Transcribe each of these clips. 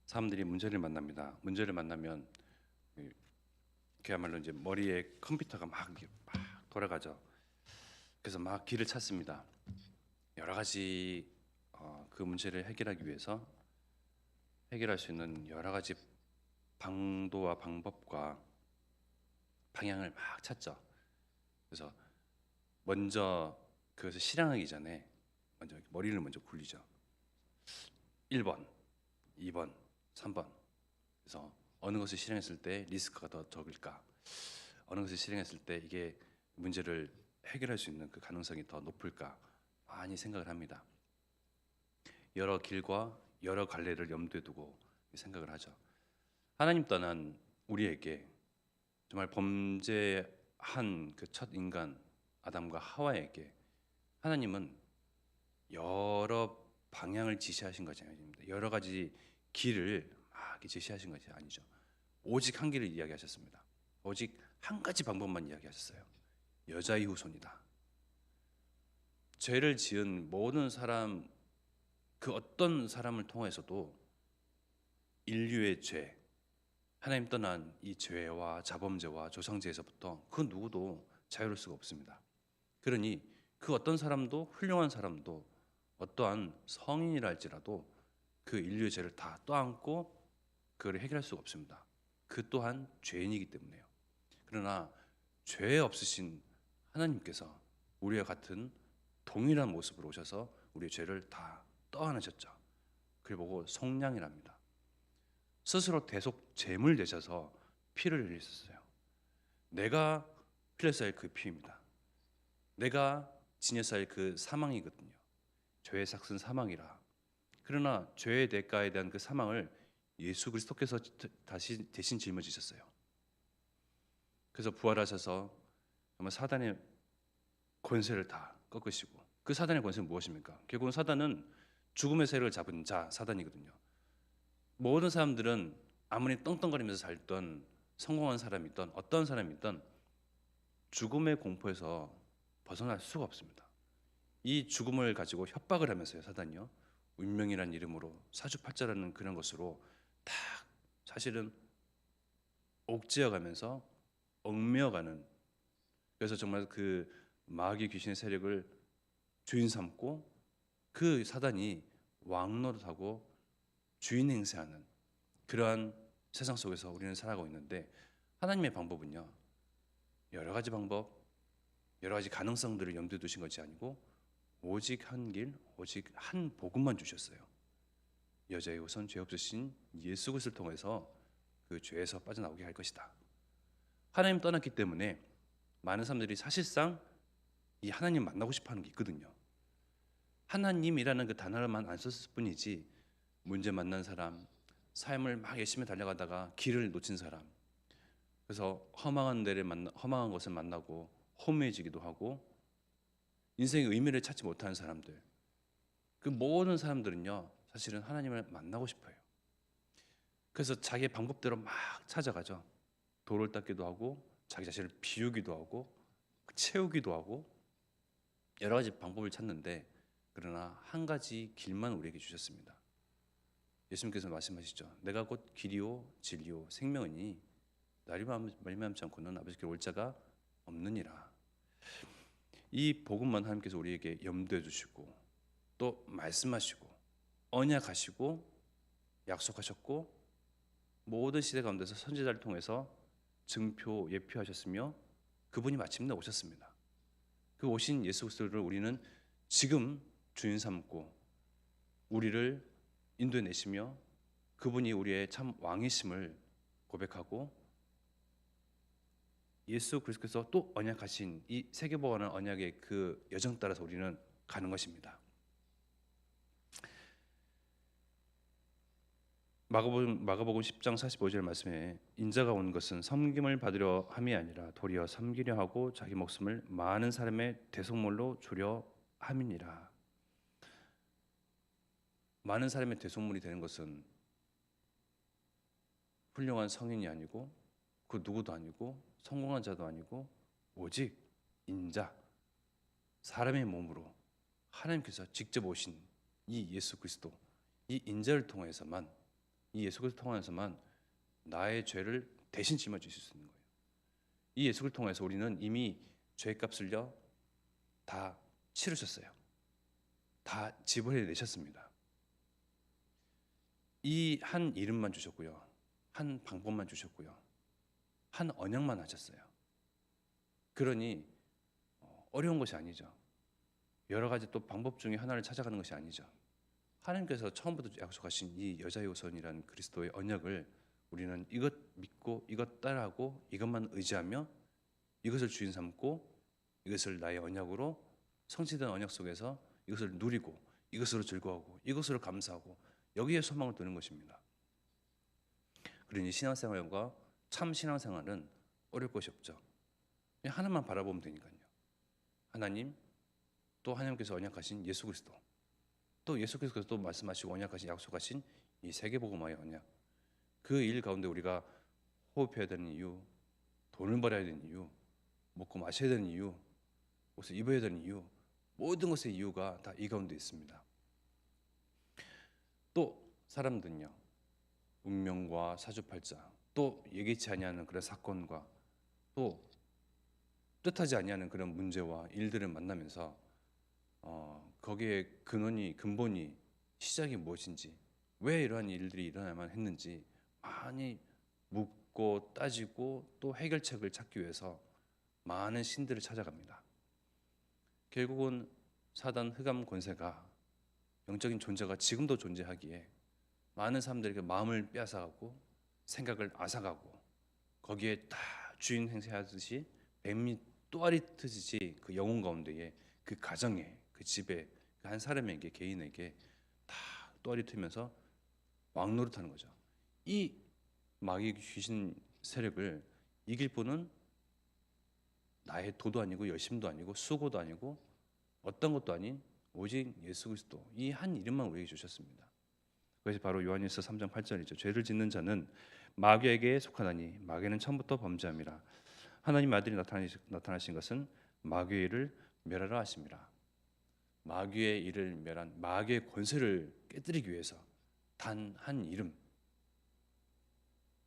사람들이 문제를 만납니다. 문제를 만나면 그- 그야말로 이제 머리에 컴퓨터가 막 이렇게 막 돌아가죠. 그래서 막 길을 찾습니다. 여러 가지 그 문제를 해결하기 위해서 해결할 수 있는 여러 가지 방도와 방법과 방향을 막 찾죠. 그래서 먼저 그것을 실행하기 전에 먼저 머리를 먼저 굴리죠. 1번, 2번, 3번. 그래서 어느 것을 실행했을 때 리스크가 더 적을까? 어느 것을 실행했을 때 이게 문제를 해결할 수 있는 그 가능성이 더 높을까? 많이 생각을 합니다. 여러 길과 여러 갈래를 염두에 두고 생각을 하죠. 하나님 떠난 우리에게 정말 범죄한 그 첫 인간 아담과 하와에게 하나님은 여러 방향을 지시하신 것이 아닙니다. 여러 가지 길을 막 제시하신 것이 아니죠. 오직 한 길을 이야기하셨습니다. 오직 한 가지 방법만 이야기하셨어요. 여자의 후손이다. 죄를 지은 모든 사람, 그 어떤 사람을 통해서도 인류의 죄, 하나님 떠난 이 죄와 자범죄와 조상죄에서부터 그 누구도 자유로울 수가 없습니다. 그러니 그 어떤 사람도, 훌륭한 사람도, 어떠한 성인이라 할지라도 그 인류의 죄를 다 떠안고 그걸 해결할 수가 없습니다. 그 또한 죄인이기 때문에요. 그러나 죄 없으신 하나님께서 우리와 같은 동일한 모습으로 오셔서 우리의 죄를 다 떠안으셨죠. 그걸 보고 속량이랍니다. 스스로 대속 제물 되셔서 피를 흘리셨어요. 내가 흘렸어야 할 그 피입니다. 내가 지녔어야 할 그 사망이거든요. 죄의 삭은 사망이라. 그러나 죄의 대가에 대한 그 사망을 예수 그리스도께서 다시 대신 짊어지셨어요. 그래서 부활하셔서 정말 사단의 권세를 다 꺾으시고, 그 사단의 권세는 무엇입니까? 결국은 사단은 죽음의 세력을 잡은 자 사단이거든요. 모든 사람들은 아무리 떵떵거리면서 살던 성공한 사람이든 어떤 사람이든 죽음의 공포에서 벗어날 수가 없습니다. 이 죽음을 가지고 협박을 하면서요, 사단이요, 운명이라는 이름으로 사주팔자라는 그런 것으로 다 사실은 옥죄어가면서 얽매어가는, 그래서 정말 그 마귀 귀신의 세력을 주인 삼고 그 사단이 왕노릇하고 주인 행세하는 그러한 세상 속에서 우리는 살아가고 있는데, 하나님의 방법은요, 여러 가지 방법, 여러 가지 가능성들을 염두에 두신 것이 아니고 오직 한 길, 오직 한 복음만 주셨어요. 여자의 우선 죄 없으신 예수 그리스도를 통해서 그 죄에서 빠져나오게 할 것이다. 하나님 떠났기 때문에 많은 사람들이 사실상 이 하나님 만나고 싶어하는 게 있거든요. 하나님이라는 그 단어만 안 썼을 뿐이지 문제 만난 사람, 삶을 막 열심히 달려가다가 길을 놓친 사람, 그래서 험한 것을 만나고 허무해지기도 하고 인생의 의미를 찾지 못하는 사람들, 그 모든 사람들은요 사실은 하나님을 만나고 싶어요. 그래서 자기의 방법대로 막 찾아가죠. 돌을 닦기도 하고 자기 자신을 비우기도 하고 채우기도 하고 여러 가지 방법을 찾는데, 그러나 한 가지 길만 우리에게 주셨습니다. 예수님께서 말씀하시죠. 내가 곧 길이요 진리요 생명이니 나를 말미암지 않고는 아버지께 올 자가 없느니라. 이 복음만 하나님께서 우리에게 염두에 두시고 또 말씀하시고 언약하시고 약속하셨고 모든 시대 가운데서 선지자를 통해서 증표 예표하셨으며 그분이 마침내 오셨습니다. 그 오신 예수 그리스도를 우리는 지금 주인 삼고 우리를 인도해 내시며 그분이 우리의 참 왕이심을 고백하고 예수 그리스도께서 또 언약하신 이 세계보화는 언약의 그 여정 따라서 우리는 가는 것입니다. 마가복음 10장 45절 말씀에 인자가 온 것은 섬김을 받으려 함이 아니라 도리어 섬기려 하고 자기 목숨을 많은 사람의 대속물로 주려 함이니라. 많은 사람의 대속물이 되는 것은 훌륭한 성인이 아니고 그 누구도 아니고 성공한 자도 아니고 오직 인자, 사람의 몸으로 하나님께서 직접 오신 이 예수 그리스도, 이 인자를 통해서만, 이 예수 그리스도 통해서만 나의 죄를 대신 짊어지실 수 있는 거예요. 이 예수를 통해서 우리는 이미 죄값을요 다 치르셨어요. 다 지불해 내셨습니다. 이 한 이름만 주셨고요, 한 방법만 주셨고요, 한 언약만 하셨어요. 그러니 어려운 것이 아니죠. 여러 가지 또 방법 중에 하나를 찾아가는 것이 아니죠. 하나님께서 처음부터 약속하신 이 여자의 후손이라는 그리스도의 언약을 우리는 이것 믿고 이것 따라하고 이것만 의지하며 이것을 주인 삼고 이것을 나의 언약으로 성취된 언약 속에서 이것을 누리고 이것으로 즐거워하고 이것으로 감사하고 여기에 소망을 두는 것입니다. 그러니 신앙생활과 참 신앙생활은 어려울 것이 없죠. 그냥 하나만 바라보면 되니까요. 하나님, 또 하나님께서 언약하신 예수 그리스도, 또 예수 그리스도께서 또 말씀하시고 언약하신 약속하신 이 세계복음화의 언약, 그 일 가운데 우리가 호흡해야 되는 이유, 돈을 벌어야 되는 이유, 먹고 마셔야 되는 이유, 옷을 입어야 되는 이유, 모든 것의 이유가 다 이 가운데 있습니다. 또 사람들은요, 운명과 사주팔자, 또 예기치 아니하는 그런 사건과 또 뜻하지 아니하는 그런 문제와 일들을 만나면서 거기에 근본이 시작이 무엇인지, 왜 이러한 일들이 일어나야만 했는지 많이 묻고 따지고 또 해결책을 찾기 위해서 많은 신들을 찾아갑니다. 결국은 사단 흑암 권세가 영적인 존재가 지금도 존재하기에 많은 사람들에게 마음을 빼앗아가고 생각을 앗아가고 거기에 다 주인 행세하듯이 뱀이 또아리 트듯이 그 영혼 가운데에 그 가정에 그 집에 그 한 사람에게 개인에게 다 또아리 트면서 왕노릇하는 거죠. 이 마귀 귀신 세력을 이길 분은 나의 도도 아니고 열심도 아니고 수고도 아니고 어떤 것도 아닌 오직 예수 그리스도, 이 한 이름만 우리에게 주셨습니다. 그것이 바로 요한일서 3장 8절이죠. 죄를 짓는 자는 마귀에게 속하나니 마귀는 처음부터 범죄함이라. 하나님 아들이 나타나신 것은 마귀의 일을 멸하라 하심이라. 마귀의 일을 멸한, 마귀의 권세를 깨뜨리기 위해서 단 한 이름,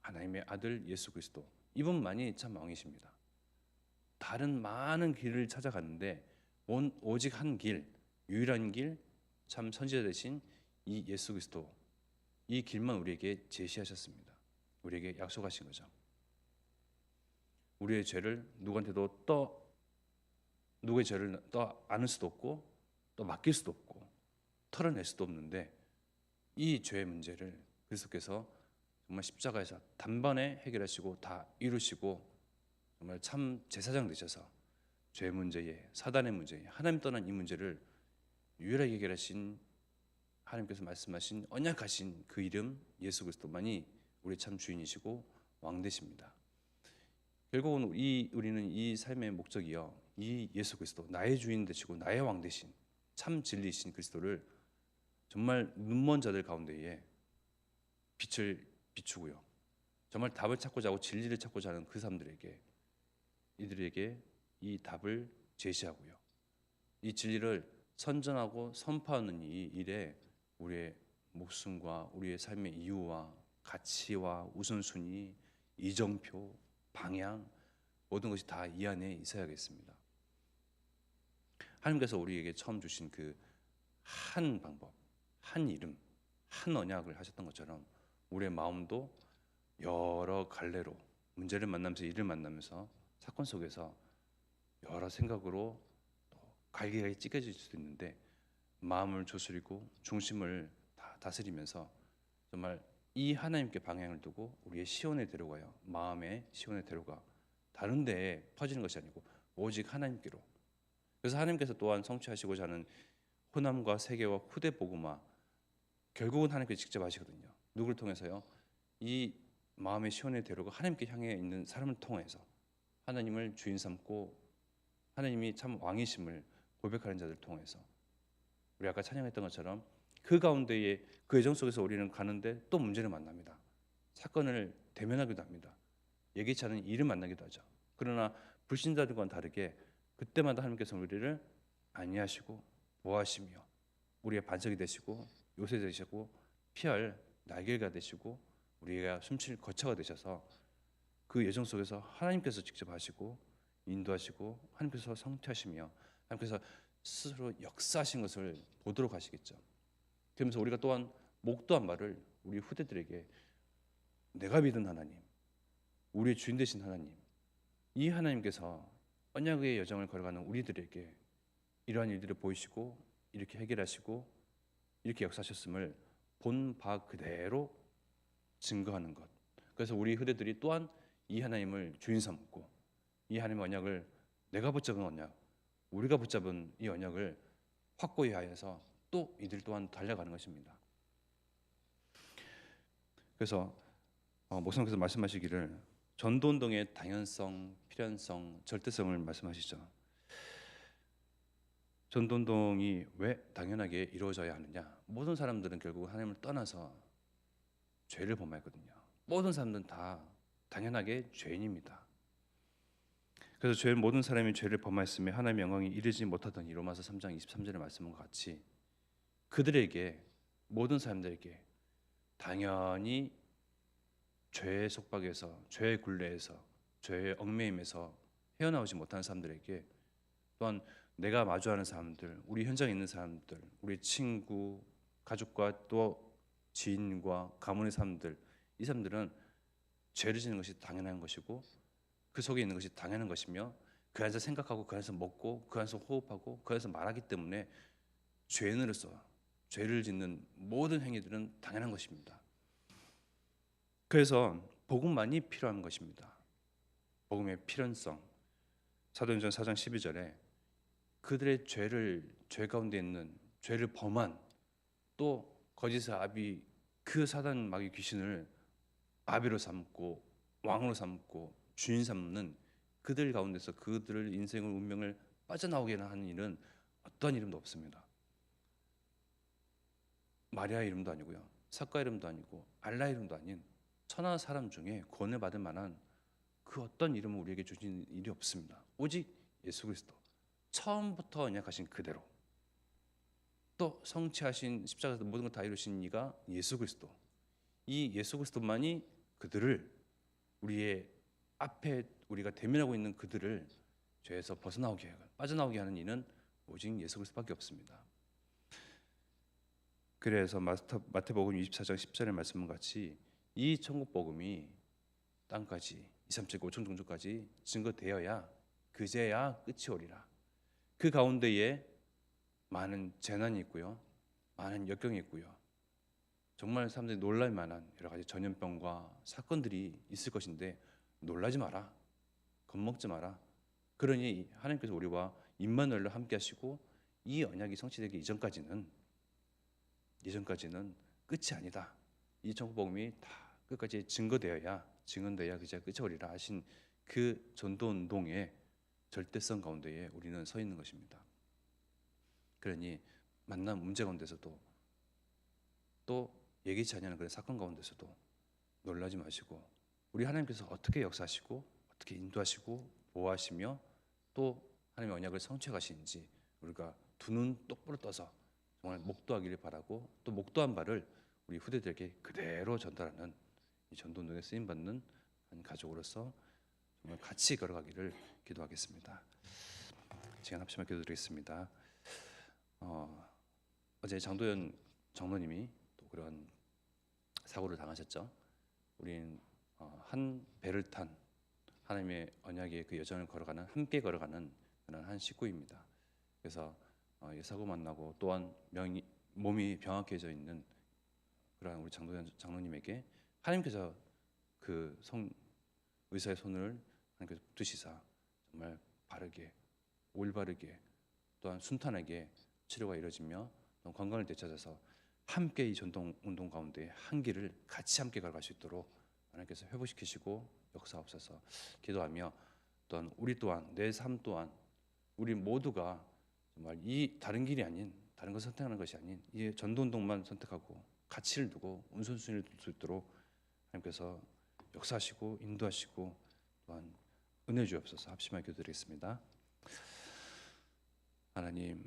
하나님의 아들 예수 그리스도, 이분만이 참 왕이십니다. 다른 많은 길을 찾아갔는데 오직 한 길, 유일한 길, 참 선지자 되신 이 예수 그리스도, 이 길만 우리에게 제시하셨습니다. 우리에게 약속하신 거죠. 우리의 죄를 누구한테도 누구의 죄를 안을 수도 없고 또 맡길 수도 없고 털어낼 수도 없는데, 이 죄의 문제를 그리스도께서 정말 십자가에서 단번에 해결하시고 다 이루시고 정말 참 제사장 되셔서 죄 문제에, 사단의 문제에, 하나님 떠난 이 문제를 유일하게 해결하신 하나님께서 말씀하신 언약하신 그 이름 예수 그리스도만이 우리 참 주인이시고 왕 되십니다. 결국은 우리는 이 삶의 목적이요, 이 예수 그리스도, 나의 주인 되시고 나의 왕 되신 참 진리이신 그리스도를 정말 눈먼 자들 가운데에 빛을 비추고요, 정말 답을 찾고자 하고 진리를 찾고자 하는 그 사람들에게, 이들에게 이 답을 제시하고요, 이 진리를 선전하고 선포하는 이 일에 우리의 목숨과 우리의 삶의 이유와 가치와 우선순위, 이정표, 방향, 모든 것이 다 이 안에 있어야겠습니다. 하나님께서 우리에게 처음 주신 그 한 방법, 한 이름, 한 언약을 하셨던 것처럼 우리의 마음도 여러 갈래로 문제를 만나면서, 일을 만나면서, 사건 속에서 여러 생각으로 갈기갈기 찢겨질 수도 있는데, 마음을 조스리고 중심을 다 다스리면서 정말 이 하나님께 방향을 두고 우리의 시온에 데려가요. 마음의 시온에 데려가 다른 데에 퍼지는 것이 아니고 오직 하나님께로. 그래서 하나님께서 또한 성취하시고자 하는 호남과 세계와 후대 복음화, 결국은 하나님께서 직접 하시거든요. 누구를 통해서요? 이 마음의 시온에 데려가 하나님께 향해 있는 사람을 통해서 하나님을 주인 삼고 하나님이 참 왕이심을 고백하는 자들을 통해서, 우리 아까 찬양했던 것처럼 그 가운데에 그 애정 속에서 우리는 가는데 또 문제를 만납니다. 사건을 대면하기도 합니다. 예기치 않은 일을 만나기도 하죠. 그러나 불신자들과는 다르게 그때마다 하나님께서 우리를 안위하시고 보호하시며 우리의 반석이 되시고 요새 되시고 피할 날개가 되시고 우리가 숨쉴 거처가 되셔서 그 예정 속에서 하나님께서 직접 하시고 인도하시고 하나님께서 성취하시며 하나님께서 스스로 역사하신 것을 보도록 하시겠죠. 그러면서 우리가 또한 목도한 바를 우리 후대들에게 내가 믿은 하나님, 우리의 주인 되신 하나님, 이 하나님께서 언약의 여정을 걸어가는 우리들에게 이러한 일들을 보이시고 이렇게 해결하시고 이렇게 역사하셨음을 본 바 그대로 증거하는 것. 그래서 우리 후대들이 또한 이 하나님을 주인 삼고 이 하나님의 언약을 내가 붙잡은 언약, 우리가 붙잡은 이 언약을 확고히 하여서 또 이들 또한 달려가는 것입니다. 그래서 목사님께서 말씀하시기를 전도운동의 당연성, 필연성, 절대성을 말씀하시죠. 전도운동이 왜 당연하게 이루어져야 하느냐? 모든 사람들은 결국 하나님을 떠나서 죄를 범했거든요. 모든 사람들은 다 당연하게 죄인입니다. 그래서 모든 사람이 죄를 범하였으며 하나님의 영광이 이르지 못하더니 로마서 3장 23절의 말씀과 같이 그들에게 모든 사람들에게 당연히 죄의 속박에서 죄의 굴레에서 죄의 얽매임에서 헤어나오지 못하는 사람들에게 또한 내가 마주하는 사람들, 우리 현장에 있는 사람들, 우리 친구, 가족과 또 지인과 가문의 사람들, 이 사람들은 죄를 지는 것이 당연한 것이고 그 속에 있는 것이 당연한 것이며 그 안에서 생각하고 그 안에서 먹고 그 안에서 호흡하고 그 안에서 말하기 때문에 죄인으로서 죄를 짓는 모든 행위들은 당연한 것입니다. 그래서 복음만이 필요한 것입니다. 복음의 필연성. 사도행전 4장 12절에 그들의 죄 가운데 있는 죄를 범한 또 거짓의 아비 그 사단 마귀 귀신을 아비로 삼고 왕으로 삼고 주인 삼는 그들 가운데서 그들을 인생을 운명을 빠져나오게 하는 일은 어떠한 이름도 없습니다. 마리아 이름도 아니고요, 사과 이름도 아니고 알라 이름도 아닌 천하 사람 중에 구원을 받을 만한 그 어떤 이름은 우리에게 주신 일이 없습니다. 오직 예수 그리스도, 처음부터 언약하신 그대로 또 성취하신 십자가에서 모든 걸 다 이루신 이가 예수 그리스도, 이 예수 그리스도만이 그들을 우리의 앞에 우리가 대면하고 있는 그들을 죄에서 벗어나오게 빠져나오게 하는 이는 오직 예수 그리스도밖에 없습니다. 그래서 마태복음 24장 10절의 말씀과 같이 이 천국 복음이 땅까지 2, 3, 7, 5천 종족까지 증거되어야 그제야 끝이 오리라. 그 가운데에 많은 재난이 있고요, 많은 역경이 있고요, 정말 사람들이 놀랄 만한 여러 가지 전염병과 사건들이 있을 것인데 놀라지 마라, 겁먹지 마라. 그러니 하나님께서 우리와 임마누엘로 함께 하시고 이 언약이 성취되기 이전까지는 끝이 아니다. 이 천국 복음이 다 끝까지 증거되어야 그제야 끝이 오리라 하신 그 전도 운동의 절대성 가운데에 우리는 서 있는 것입니다. 그러니 만난 문제 가운데서도 또 예기치 않은 그런 사건 가운데서도 놀라지 마시고 우리 하나님께서 어떻게 역사하시고 어떻게 인도하시고 보호하시며 또 하나님의 언약을 성취해 가시는지 우리가 두 눈 똑바로 떠서 정말 목도하기를 바라고 또 목도한 바를 우리 후대들에게 그대로 전달하는 이 전도운동에 쓰임받는 한 가족으로서 정말 같이 걸어가기를 기도하겠습니다. 시간 합심하여 기도드리겠습니다. 어제 장도연 장로님이 또 그런 사고를 당하셨죠. 우리는 한 배를 탄 하나님의 언약의 그 여정을 걸어가는, 함께 걸어가는 그런 한 식구입니다. 그래서 이 사고 만나고 또한 몸이 병약해져 있는 그런 우리 장도연 장로님에게 하나님께서 그 의사의 손을 하나님께서 붙드시사 정말 바르게, 올바르게 또한 순탄하게 치료가 이루어지며 건강을 되찾아서 함께 이 전동 운동 가운데 한 길을 같이 함께 걸어갈 수 있도록 하나님께서 회복시키시고 역사하옵소서 기도하며, 또한 우리 또한 내 삶 또한 우리 모두가 정말 이 다른 길이 아닌, 다른 걸 선택하는 것이 아닌 이 전도 운동만 선택하고 가치를 두고 우선순위를 둘 수 있도록 하나님께서 역사하시고 인도하시고 또한 은혜 주옵소서. 합심하게 기도드리겠습니다. 하나님,